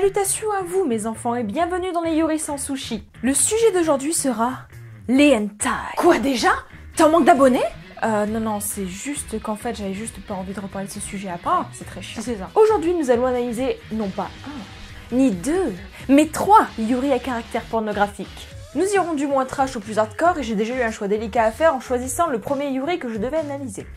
Salutations à vous mes enfants et bienvenue dans les Yuri sans sushi. Le sujet d'aujourd'hui sera les hentai. Quoi déjà? T'en manques d'abonnés? Non, c'est juste qu'en fait j'avais juste pas envie de reparler de ce sujet après. Oh, c'est très chiant. C'est ça. Aujourd'hui nous allons analyser non pas un, ni deux, mais 3 Yuri à caractère pornographique. Nous irons du moins trash au plus hardcore et j'ai déjà eu un choix délicat à faire en choisissant le premier Yuri que je devais analyser.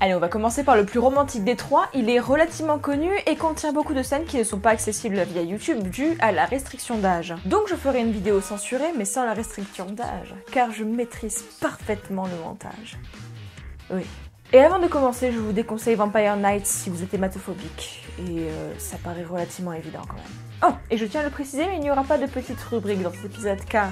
Allez, on va commencer par le plus romantique des 3. Il est relativement connu et contient beaucoup de scènes qui ne sont pas accessibles via YouTube dû à la restriction d'âge. Donc je ferai une vidéo censurée mais sans la restriction d'âge, car je maîtrise parfaitement le montage. Oui. Et avant de commencer, je vous déconseille Vampire Nights si vous êtes hématophobique. Et ça paraît relativement évident quand même. Oh, et je tiens à le préciser, mais il n'y aura pas de petite rubrique dans cet épisode car...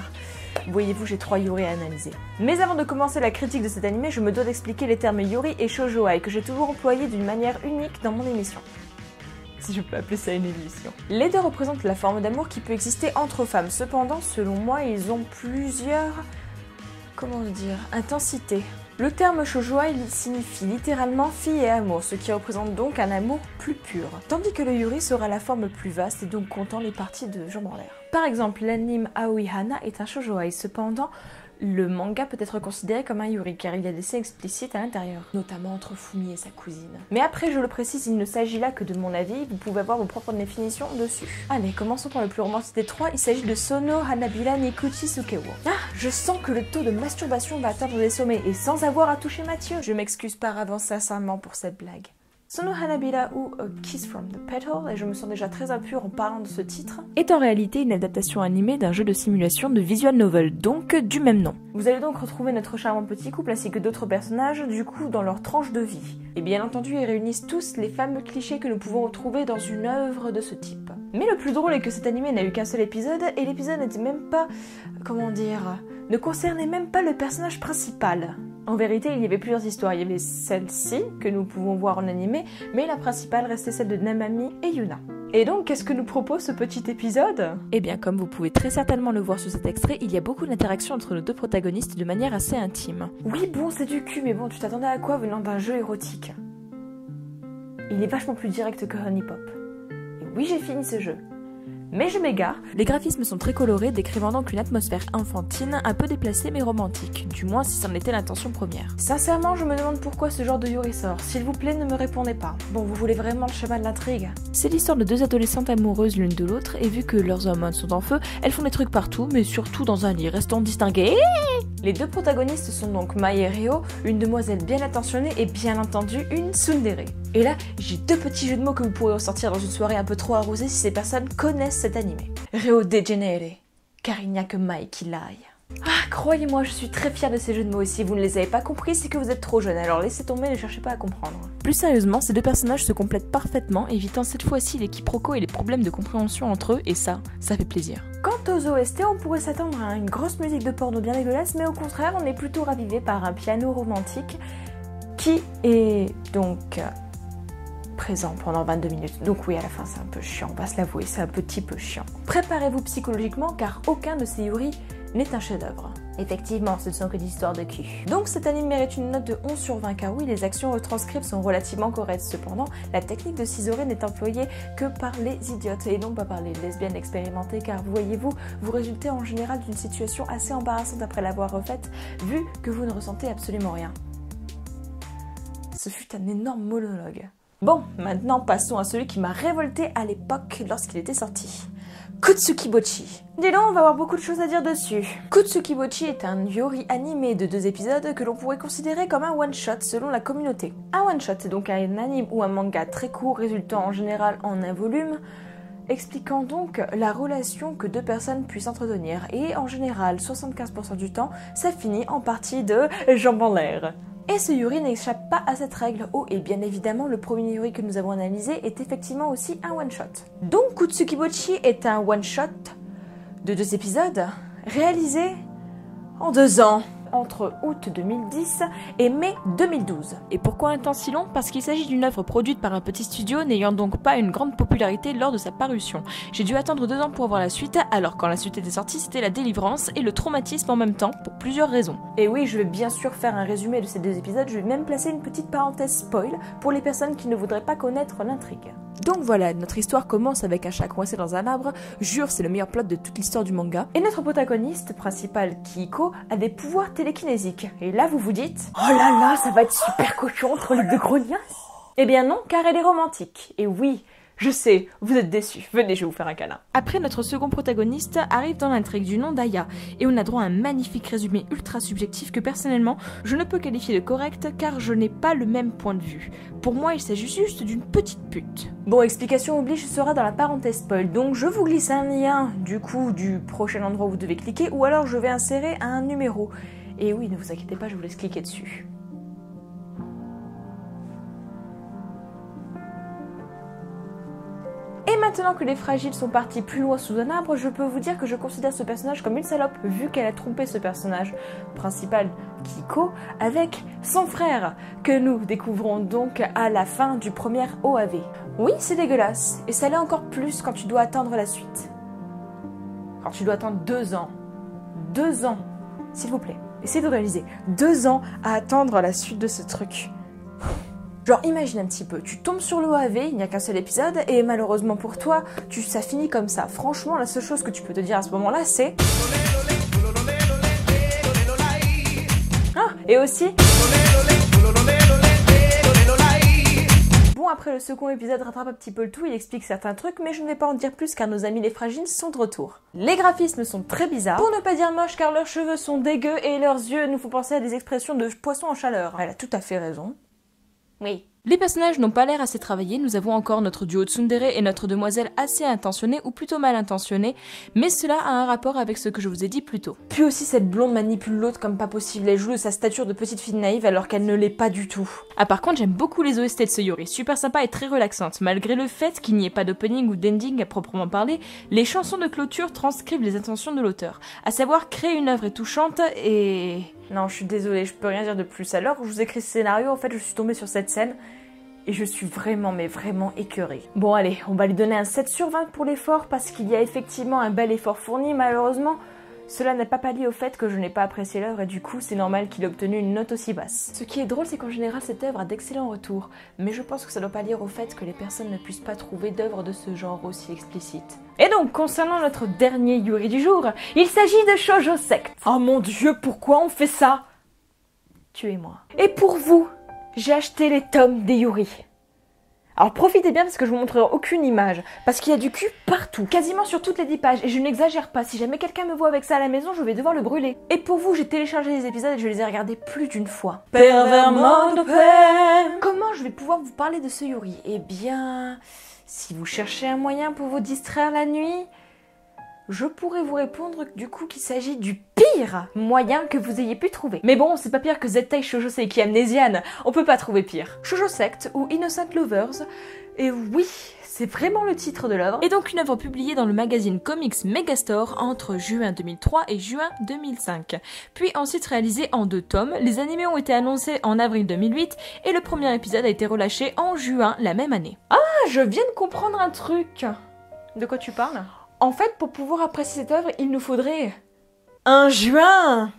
voyez-vous, j'ai 3 Yuri à analyser. Mais avant de commencer la critique de cet animé, je me dois d'expliquer les termes Yuri et Shoujoai que j'ai toujours employés d'une manière unique dans mon émission. Si je peux appeler ça une émission. Les deux représentent la forme d'amour qui peut exister entre femmes. Cependant, selon moi, ils ont plusieurs... comment dire... intensités. Le terme Shoujoai signifie littéralement fille et amour, ce qui représente donc un amour plus pur. Tandis que le Yuri sera la forme plus vaste et donc comptant les parties de jambes en l'air. Par exemple, l'anime Aoi Hana est un Shoujoai, cependant, le manga peut être considéré comme un Yuri car il y a des scènes explicites à l'intérieur, notamment entre Fumi et sa cousine. Mais après, je le précise, il ne s'agit là que de mon avis, vous pouvez avoir vos propres définitions dessus. Allez, commençons par le plus romantique des 3, il s'agit de Sono Hanabila Nikuchi Sukewo. Ah, je sens que le taux de masturbation va atteindre des sommets et sans avoir à toucher Mathieu. Je m'excuse par avance sincèrement pour cette blague. Sono Hanabila ou A Kiss from the Petal, et je me sens déjà très impure en parlant de ce titre, est en réalité une adaptation animée d'un jeu de simulation de visual novel, donc du même nom. Vous allez donc retrouver notre charmant petit couple ainsi que d'autres personnages, du coup, dans leur tranche de vie. Et bien entendu, ils réunissent tous les fameux clichés que nous pouvons retrouver dans une œuvre de ce type. Mais le plus drôle est que cet animé n'a eu qu'un seul épisode, et l'épisode n'était même pas... comment dire... ne concernait même pas le personnage principal. En vérité, il y avait plusieurs histoires. Il y avait celle-ci, que nous pouvons voir en animé, mais la principale restait celle de Namami et Yuna. Et donc, qu'est-ce que nous propose ce petit épisode? Eh bien, comme vous pouvez très certainement le voir sur cet extrait, il y a beaucoup d'interactions entre nos deux protagonistes de manière assez intime. Oui, bon, c'est du cul, mais bon, tu t'attendais à quoi venant d'un jeu érotique? Il est vachement plus direct que Honey Pop. Et oui, j'ai fini ce jeu. Mais je m'égare. Les graphismes sont très colorés, décrivant donc une atmosphère enfantine, un peu déplacée mais romantique, du moins si c'en était l'intention première. Sincèrement, je me demande pourquoi ce genre de Yuri sort. S'il vous plaît, ne me répondez pas. Bon, vous voulez vraiment le schéma de l'intrigue? C'est l'histoire de 2 adolescentes amoureuses l'une de l'autre, et vu que leurs hormones sont en feu, elles font des trucs partout, mais surtout dans un lit, restant distinguées. Les 2 protagonistes sont donc Mai et Ryo, une demoiselle bien attentionnée et bien entendu une tsundere. Et là, j'ai 2 petits jeux de mots que vous pourrez ressortir dans une soirée un peu trop arrosée si ces personnes connaissent cet animé. Ryo degenere, car il n'y a que Mai qui l'aille. Ah, croyez-moi, je suis très fière de ces jeux de mots et si vous ne les avez pas compris, c'est que vous êtes trop jeune, alors laissez tomber, ne cherchez pas à comprendre. Plus sérieusement, ces 2 personnages se complètent parfaitement, évitant cette fois-ci les quiproquos et les problèmes de compréhension entre eux, et ça fait plaisir. Quant aux OST, on pourrait s'attendre à une grosse musique de porno bien dégueulasse, mais au contraire, on est plutôt ravivé par un piano romantique qui est donc... présent pendant 22 minutes. Donc oui, à la fin, c'est un peu chiant, on va se l'avouer, c'est un petit peu chiant. Préparez-vous psychologiquement, car aucun de ces Yuri n'est un chef-d'œuvre. Effectivement, ce ne sont que des histoires de cul. Donc cet anime mérite une note de 11 sur 20, car oui, les actions retranscrites sont relativement correctes. Cependant, la technique de ciseaurer n'est employée que par les idiotes, et non pas par les lesbiennes expérimentées, car voyez-vous, vous résultez en général d'une situation assez embarrassante après l'avoir refaite, vu que vous ne ressentez absolument rien. Ce fut un énorme monologue. Bon, maintenant passons à celui qui m'a révolté à l'époque lorsqu'il était sorti. Kutsukibochi. Dis donc, on va avoir beaucoup de choses à dire dessus. Kutsukibochi est un Yuri animé de 2 épisodes que l'on pourrait considérer comme un one-shot selon la communauté. Un one-shot, c'est donc un anime ou un manga très court résultant en général en un volume, expliquant donc la relation que 2 personnes puissent entretenir. Et en général, 75% du temps, ça finit en partie de jambes en l'air. Et ce Yuri n'échappe pas à cette règle. Oh, et bien évidemment, le premier Yuri que nous avons analysé est effectivement aussi un one-shot. Donc, Kutsukibochi est un one-shot de 2 épisodes, réalisé en 2 ans. entre août 2010 et mai 2012. Et pourquoi un temps si long? Parce qu'il s'agit d'une œuvre produite par un petit studio n'ayant donc pas une grande popularité lors de sa parution. J'ai dû attendre 2 ans pour avoir la suite, alors quand la suite était sortie, c'était la délivrance et le traumatisme en même temps, pour plusieurs raisons. Et oui, je vais bien sûr faire un résumé de ces 2 épisodes, je vais même placer une petite parenthèse spoil pour les personnes qui ne voudraient pas connaître l'intrigue. Donc voilà, notre histoire commence avec un chat coincé dans un arbre, jure c'est le meilleur plot de toute l'histoire du manga, et notre protagoniste principal, Kihiko, a des pouvoirs télékinésiques. Et là vous vous dites, oh là là, ça va être super cochon entre les 2 grognasses. Eh bien non, car elle est romantique, et oui, je sais, vous êtes déçus, venez, je vais vous faire un câlin. Après, notre second protagoniste arrive dans l'intrigue du nom d'Aya, et on a droit à un magnifique résumé ultra subjectif que personnellement, je ne peux qualifier de correct car je n'ai pas le même point de vue. Pour moi, il s'agit juste d'une petite pute. Bon, explication oblige sera dans la parenthèse spoil, donc je vous glisse un lien du coup du prochain endroit où vous devez cliquer, ou alors je vais insérer un numéro. Et oui, ne vous inquiétez pas, je vous laisse cliquer dessus. Et maintenant que les fragiles sont partis plus loin sous un arbre, je peux vous dire que je considère ce personnage comme une salope, vu qu'elle a trompé ce personnage principal, Kihiko, avec son frère, que nous découvrons donc à la fin du premier OAV. Oui, c'est dégueulasse, et ça l'est encore plus quand tu dois attendre la suite. Quand tu dois attendre 2 ans. 2 ans, s'il vous plaît. Essayez de réaliser. 2 ans à attendre la suite de ce truc. Genre imagine un petit peu, tu tombes sur l'OAV, il n'y a qu'un seul épisode, et malheureusement pour toi, ça finit comme ça. Franchement, la seule chose que tu peux te dire à ce moment-là, c'est... Ah, et aussi... Bon, après le second épisode rattrape un petit peu le tout, il explique certains trucs, mais je ne vais pas en dire plus car nos amis les fragiles sont de retour. Les graphismes sont très bizarres, pour ne pas dire moches car leurs cheveux sont dégueux et leurs yeux nous font penser à des expressions de poissons en chaleur. Elle a tout à fait raison. Oui. Les personnages n'ont pas l'air assez travaillés, nous avons encore notre duo tsundere et notre demoiselle assez intentionnée ou plutôt mal intentionnée, mais cela a un rapport avec ce que je vous ai dit plus tôt. Puis aussi cette blonde manipule l'autre comme pas possible, elle joue de sa stature de petite fille naïve alors qu'elle ne l'est pas du tout. Ah par contre j'aime beaucoup les OST de ce Yuri, super sympa et très relaxante, malgré le fait qu'il n'y ait pas d'opening ou d'ending à proprement parler, les chansons de clôture transcrivent les intentions de l'auteur, à savoir créer une œuvre touchante et... Non, je suis désolée, je peux rien dire de plus. À l'heure où je vous écris ce scénario, en fait, je suis tombée sur cette scène et je suis vraiment, mais vraiment écœurée. Bon, allez, on va lui donner un 7 sur 20 pour l'effort parce qu'il y a effectivement un bel effort fourni. Malheureusement, cela n'a pas pallié au fait que je n'ai pas apprécié l'œuvre et du coup, c'est normal qu'il ait obtenu une note aussi basse. Ce qui est drôle, c'est qu'en général, cette œuvre a d'excellents retours, mais je pense que ça doit pallier au fait que les personnes ne puissent pas trouver d'œuvres de ce genre aussi explicites. Et donc, concernant notre dernier Yuri du jour, il s'agit de Shoujo Sect. Oh mon dieu, pourquoi on fait ça? Tuez-moi. Et pour vous, j'ai acheté les tomes des Yuri. Alors profitez bien parce que je vous montrerai aucune image, parce qu'il y a du cul partout, quasiment sur toutes les 10 pages, et je n'exagère pas, si jamais quelqu'un me voit avec ça à la maison, je vais devoir le brûler. Et pour vous, j'ai téléchargé les épisodes et je les ai regardés plus d'une fois. Pervers de peine. Comment je vais pouvoir vous parler de ce Yuri? Eh bien, si vous cherchez un moyen pour vous distraire la nuit, je pourrais vous répondre du coup qu'il s'agit du pire moyen que vous ayez pu trouver. Mais bon, c'est pas pire que Zettai Shoujo Seiki Amnesian, on peut pas trouver pire. Shoujo Sect ou Innocent Lovers, et oui, c'est vraiment le titre de l'œuvre. Et donc une œuvre publiée dans le magazine Comics Megastore entre juin 2003 et juin 2005. Puis ensuite réalisée en 2 tomes, les animés ont été annoncés en avril 2008 et le premier épisode a été relâché en juin la même année. Ah, je viens de comprendre un truc. De quoi tu parles ? En fait, pour pouvoir apprécier cette œuvre, il nous faudrait un juin.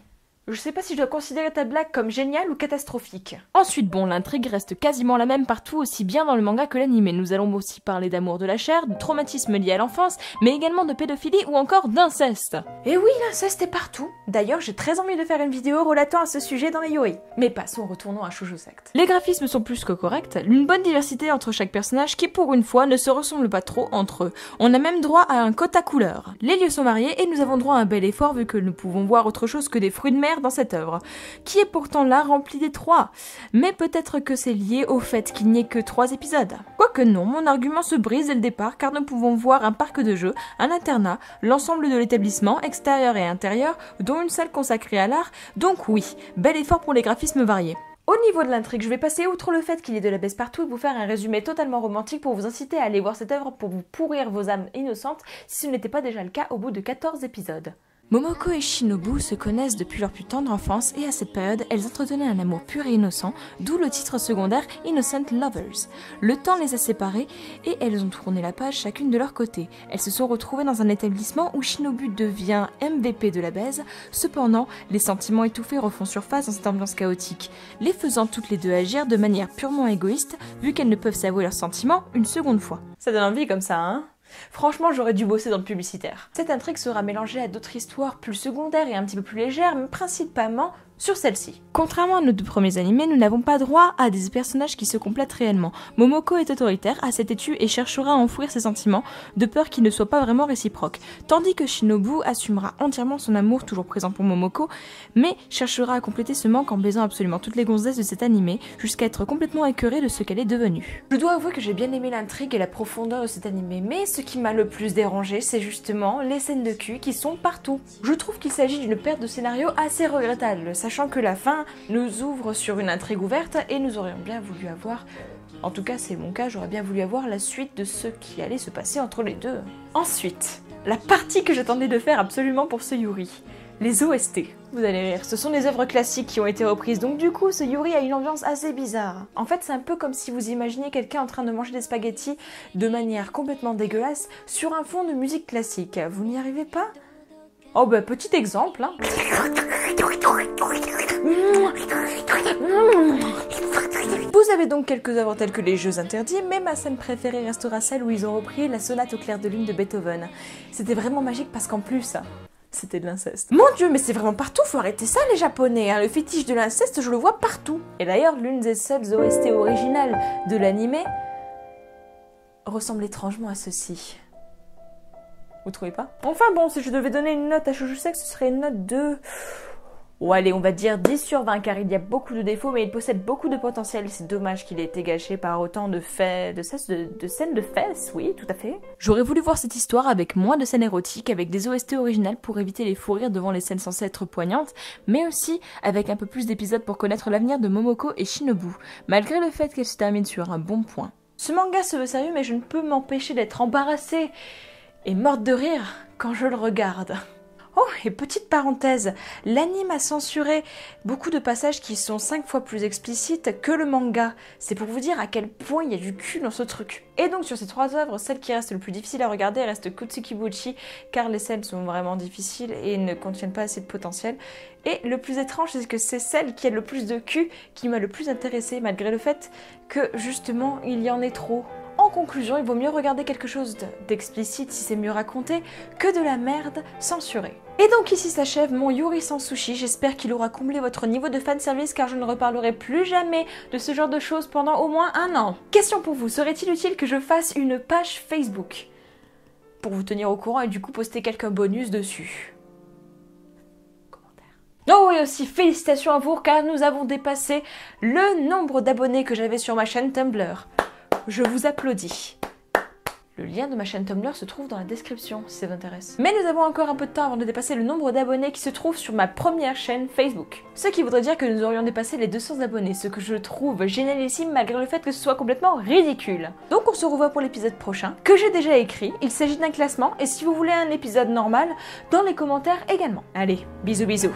Je sais pas si je dois considérer ta blague comme géniale ou catastrophique. Ensuite, bon, l'intrigue reste quasiment la même partout, aussi bien dans le manga que l'anime. Nous allons aussi parler d'amour de la chair, de traumatisme lié à l'enfance, mais également de pédophilie ou encore d'inceste. Et oui, l'inceste est partout. D'ailleurs, j'ai très envie de faire une vidéo relatant à ce sujet dans les Yuri. Mais passons, retournons à Shoujo Sect. Les graphismes sont plus que corrects, une bonne diversité entre chaque personnage qui, pour une fois, ne se ressemble pas trop entre eux. On a même droit à un quota couleur. Les lieux sont variés et nous avons droit à un bel effort vu que nous pouvons voir autre chose que des fruits de mer dans cette œuvre, qui est pourtant là remplie des 3. Mais peut-être que c'est lié au fait qu'il n'y ait que 3 épisodes. Quoique non, mon argument se brise dès le départ car nous pouvons voir un parc de jeux, un internat, l'ensemble de l'établissement, extérieur et intérieur, dont une salle consacrée à l'art, donc oui, bel effort pour les graphismes variés. Au niveau de l'intrigue, je vais passer outre le fait qu'il y ait de la baisse partout et vous faire un résumé totalement romantique pour vous inciter à aller voir cette œuvre pour vous pourrir vos âmes innocentes si ce n'était pas déjà le cas au bout de 14 épisodes. Momoko et Shinobu se connaissent depuis leur plus tendre enfance et à cette période, elles entretenaient un amour pur et innocent, d'où le titre secondaire Innocent Lovers. Le temps les a séparées et elles ont tourné la page chacune de leur côté. Elles se sont retrouvées dans un établissement où Shinobu devient MVP de la baise, cependant, les sentiments étouffés refont surface dans cette ambiance chaotique, les faisant toutes les deux agir de manière purement égoïste, vu qu'elles ne peuvent s'avouer leurs sentiments une seconde fois. Ça donne envie comme ça, hein? Franchement, j'aurais dû bosser dans le publicitaire. Cette intrigue sera mélangée à d'autres histoires plus secondaires et un petit peu plus légères, mais principalement sur celle-ci. Contrairement à nos deux premiers animés, nous n'avons pas droit à des personnages qui se complètent réellement. Momoko est autoritaire, assez têtue et cherchera à enfouir ses sentiments, de peur qu'ils ne soient pas vraiment réciproques, tandis que Shinobu assumera entièrement son amour toujours présent pour Momoko, mais cherchera à compléter ce manque en baisant absolument toutes les gonzesses de cet animé, jusqu'à être complètement écœurée de ce qu'elle est devenue. Je dois avouer que j'ai bien aimé l'intrigue et la profondeur de cet animé, mais ce qui m'a le plus dérangé, c'est justement les scènes de cul qui sont partout. Je trouve qu'il s'agit d'une perte de scénario assez regrettable, sachant que la fin nous ouvre sur une intrigue ouverte et nous aurions bien voulu avoir, en tout cas c'est mon cas, j'aurais bien voulu avoir la suite de ce qui allait se passer entre les deux. Ensuite, la partie que j'attendais de faire absolument pour ce Yuri, les OST. Vous allez rire, ce sont des œuvres classiques qui ont été reprises, donc du coup ce Yuri a une ambiance assez bizarre. En fait c'est un peu comme si vous imaginiez quelqu'un en train de manger des spaghettis de manière complètement dégueulasse sur un fond de musique classique. Vous n'y arrivez pas ? Oh bah petit exemple, hein. Vous avez donc quelques œuvres telles que les Jeux interdits, mais ma scène préférée restera celle où ils ont repris la sonate au clair de lune de Beethoven. C'était vraiment magique parce qu'en plus, c'était de l'inceste. Mon dieu, mais c'est vraiment partout, faut arrêter ça les japonais, hein. Le fétiche de l'inceste, je le vois partout. Et d'ailleurs, l'une des seules OST originales de l'animé ressemble étrangement à ceci. Vous trouvez pas? Enfin bon, si je devais donner une note à Shoujo Sex, ce serait une note de... Oh allez, on va dire 10 sur 20 car il y a beaucoup de défauts, mais il possède beaucoup de potentiel. C'est dommage qu'il ait été gâché par autant de scènes de fesses, oui, tout à fait. J'aurais voulu voir cette histoire avec moins de scènes érotiques, avec des OST originales pour éviter les fous rires devant les scènes censées être poignantes, mais aussi avec un peu plus d'épisodes pour connaître l'avenir de Momoko et Shinobu, malgré le fait qu'elle se termine sur un bon point. Ce manga se veut sérieux, mais je ne peux m'empêcher d'être embarrassée et morte de rire quand je le regarde. Oh, et petite parenthèse, l'anime a censuré beaucoup de passages qui sont 5 fois plus explicites que le manga. C'est pour vous dire à quel point il y a du cul dans ce truc. Et donc sur ces 3 œuvres, celle qui reste le plus difficile à regarder reste Kutsukibuchi, car les scènes sont vraiment difficiles et ne contiennent pas assez de potentiel. Et le plus étrange, c'est que c'est celle qui a le plus de cul qui m'a le plus intéressée, malgré le fait que justement il y en ait trop. En conclusion, il vaut mieux regarder quelque chose d'explicite si c'est mieux raconté que de la merde censurée. Et donc ici s'achève mon Yuri sans sushi, j'espère qu'il aura comblé votre niveau de fanservice car je ne reparlerai plus jamais de ce genre de choses pendant au moins 1 an. Question pour vous, serait-il utile que je fasse une page Facebook pour vous tenir au courant et du coup poster quelques bonus dessus? Oh et aussi félicitations à vous car nous avons dépassé le nombre d'abonnés que j'avais sur ma chaîne Tumblr. Je vous applaudis. Le lien de ma chaîne Tumblr se trouve dans la description si ça vous intéresse. Mais nous avons encore un peu de temps avant de dépasser le nombre d'abonnés qui se trouve sur ma première chaîne Facebook. Ce qui voudrait dire que nous aurions dépassé les 200 abonnés, ce que je trouve génialissime malgré le fait que ce soit complètement ridicule. Donc on se revoit pour l'épisode prochain, que j'ai déjà écrit. Il s'agit d'un classement et si vous voulez un épisode normal, dans les commentaires également. Allez, bisous bisous.